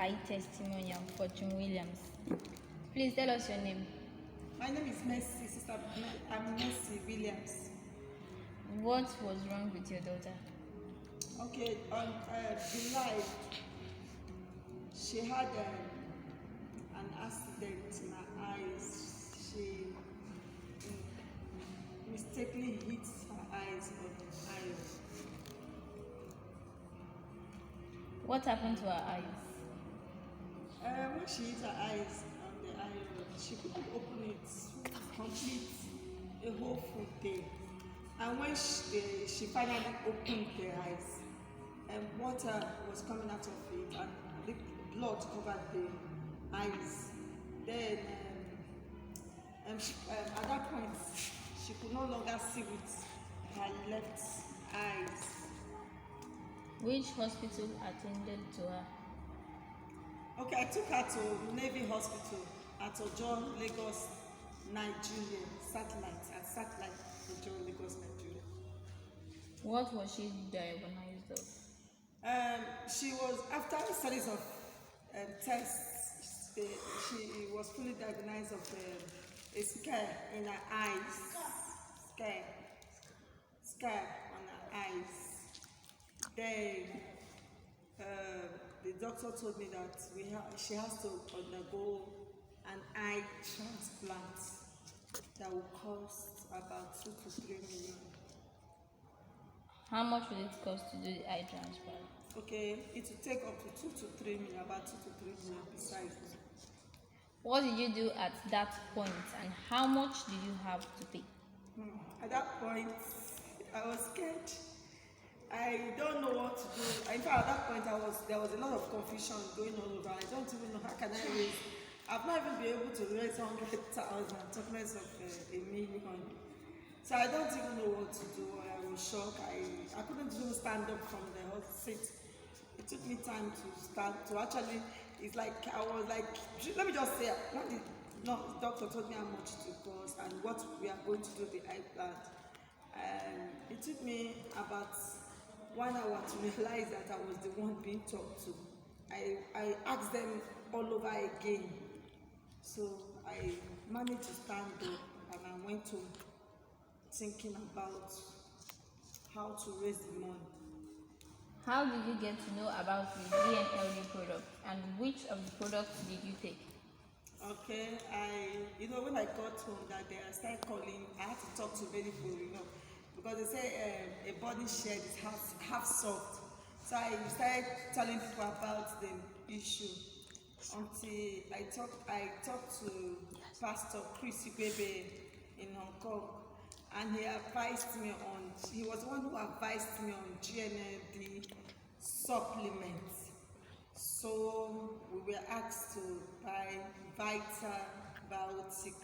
Eye testimonial for June Williams. Please tell us your name. My name is Mercy, Sister. I'm Mercy Williams. What was wrong with your daughter? Okay, on July, she had an accident in her eyes. She mistakenly hit her eyes on the iron. What happened to her eyes? When she hit her eyes on the iron, she couldn't open it complete a whole full day. And when she finally opened the eyes, water was coming out of it and the blood covered the eyes. Then at that point, she could no longer see with her left eyes. Which hospital attended to her? Okay, I took her to Navy Hospital at Ojo, Lagos, Nigeria, satellite Ojo, Lagos, Nigeria. What was she diagnosed of? She was, after a series of tests, she was fully diagnosed of a scare in her eyes. Scare on her eyes. Then the doctor told me that she has to undergo an eye transplant that will cost about 2 to 3 million. How much will it cost to do the eye transplant? Okay, it will take up to 2 to 3 million, about 2 to 3 million besides. What did you do at that point, and how much did you have to pay? At that point, I was scared. I don't know what to do. In fact, at that point, there was a lot of confusion going on over. I don't even know how can I raise. I've not even been able to raise 100,000, talking less of a million. So I don't even know what to do. I was shocked. I couldn't even stand up from the hot seat. It took me time to stand. To actually, it's like I was like, let me just say, when the doctor told me how much it cost and what we are going to do the eye plant, it took me about 1 hour to realize that I was the one being talked to. I asked them all over again. So I managed to stand up and I went to thinking about how to raise the money. How did you get to know about the Gnld product, and which of the products did you take? Okay, when I got home that day, I started calling. I had to talk to many people, because they say a body shed is half soft. So I started telling people about the issue until I talked to Pastor Chris Igwebe in Hong Kong, and he was the one who advised me on Gnld supplements. So we were asked to buy Vita Biotic.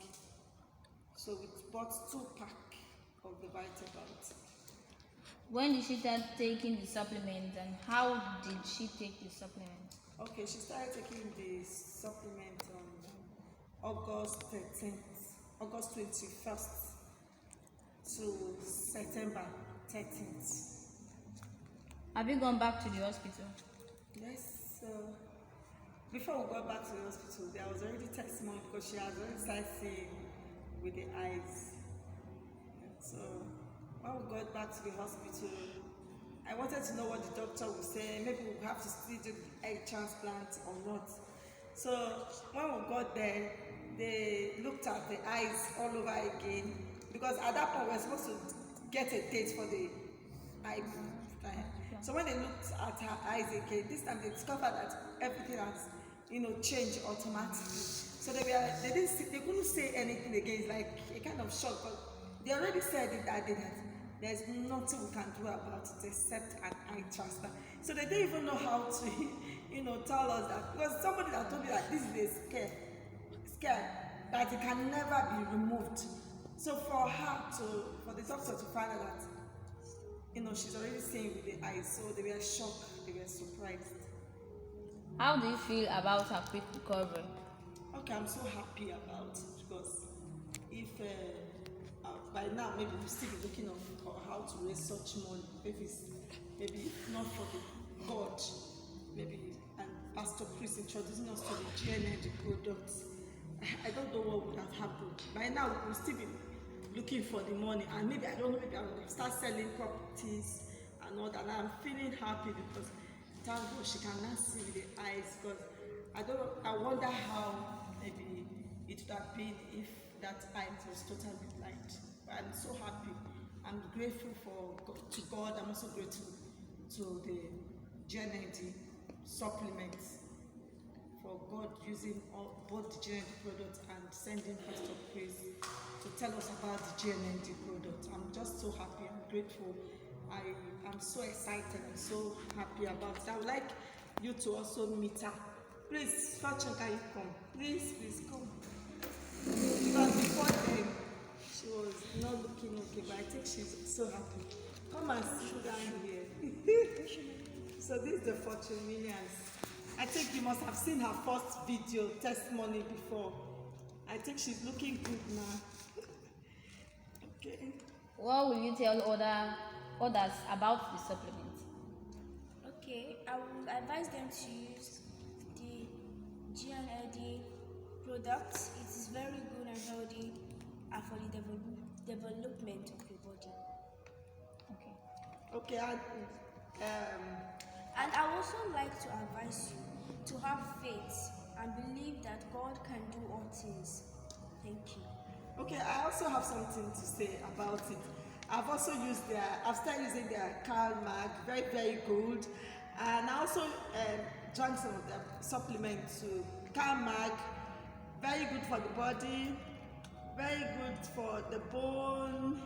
So we bought 2 packs of the Vita Biotic. When did she start taking the supplement, and how did she take the supplement? Okay, she started taking the supplement on August 21st to September 13th. Have you gone back to the hospital? Yes. Before we got back to the hospital, there was already testimony because she had already started seeing with the eyes. So when we got back to the hospital, I wanted to know what the doctor would say. Maybe we'll have to still do the eye transplant or not. So when we got there, they looked at the eyes all over again, because at that point we were supposed to get a date for the eye. So when they looked at her eyes again, this time they discovered that everything has changed automatically. So they couldn't say anything again. It's like a kind of shock, but they already said it that day that there's nothing we can do about it except an eye transplant. So they didn't even know how to tell us that, because somebody that told me that this is a scare that it can never be removed. So for the doctor to find out that she's already seeing with the eyes, so they were shocked, they were surprised. How do you feel about her quick recovery? Okay, I'm so happy about it, because if by now maybe we'll still be looking for how to raise such money. Maybe if not for the God, maybe, and Pastor Chris introducing us to the Gnld products, I don't know what would have happened. By now, we'll still be looking for the money, and maybe I don't know, maybe I would have started selling properties and all that. And I'm feeling happy because thank God she can now see with the eyes. Because I wonder how maybe it would have been if that eye was totally blind. But I'm so happy. I'm grateful to God. I'm also grateful to the Gnld supplements for God using both the Gnld products and sending Pastor Chris to tell us about the Gnld product. I'm just so happy. I'm grateful. I'm so excited. I'm so happy about it. I would like you to also meet her. Please, Fortune, can you come? Please come. Because before then, she was not looking okay, but I think she's so happy. Come and sit down here. So this is the Fortune Millions. I think you must have seen her first video testimony before. I think she's looking good now. Okay. What will you tell others about the supplement? Okay, I will advise them to use the Gnld products. It is very good and healthy for the development of your body. Okay. Okay. And I also like to advise you to have faith and believe that God can do all things. Thank you. Okay, I also have something to say about it. I've started using their Karl Mag, very, very good. And I also drank some of their supplements too. Karl Mag, very good for the body, very good for the bone.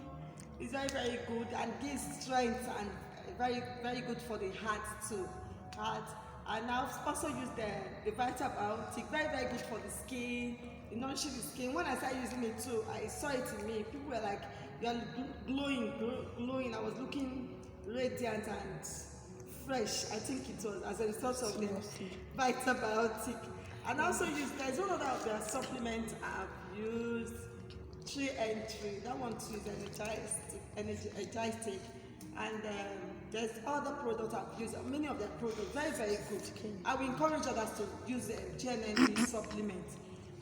It's very, very good and gives strength, and very, very good for the heart too. And I've also used the Vitabiotic, very, very good for the skin, nourishing the skin. When I started using it too, I saw it in me. People were like, "You're glowing." I was looking radiant and fresh. I think it was as a result of the Vitabiotic. And I also there's one other of their supplements I've used, 3 and 3. That one too is energizing. And there's other products I've used, many of their products, very, very good. I will encourage others to use the Gnld supplement.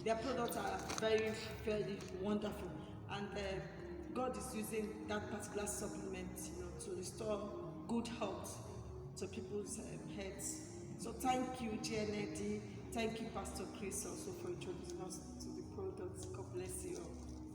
Their products are very, very wonderful. And God is using that particular supplement, to restore good health to people's heads. So thank you, Gnld. Thank you, Pastor Chris, also for introducing us to the products. God bless you all.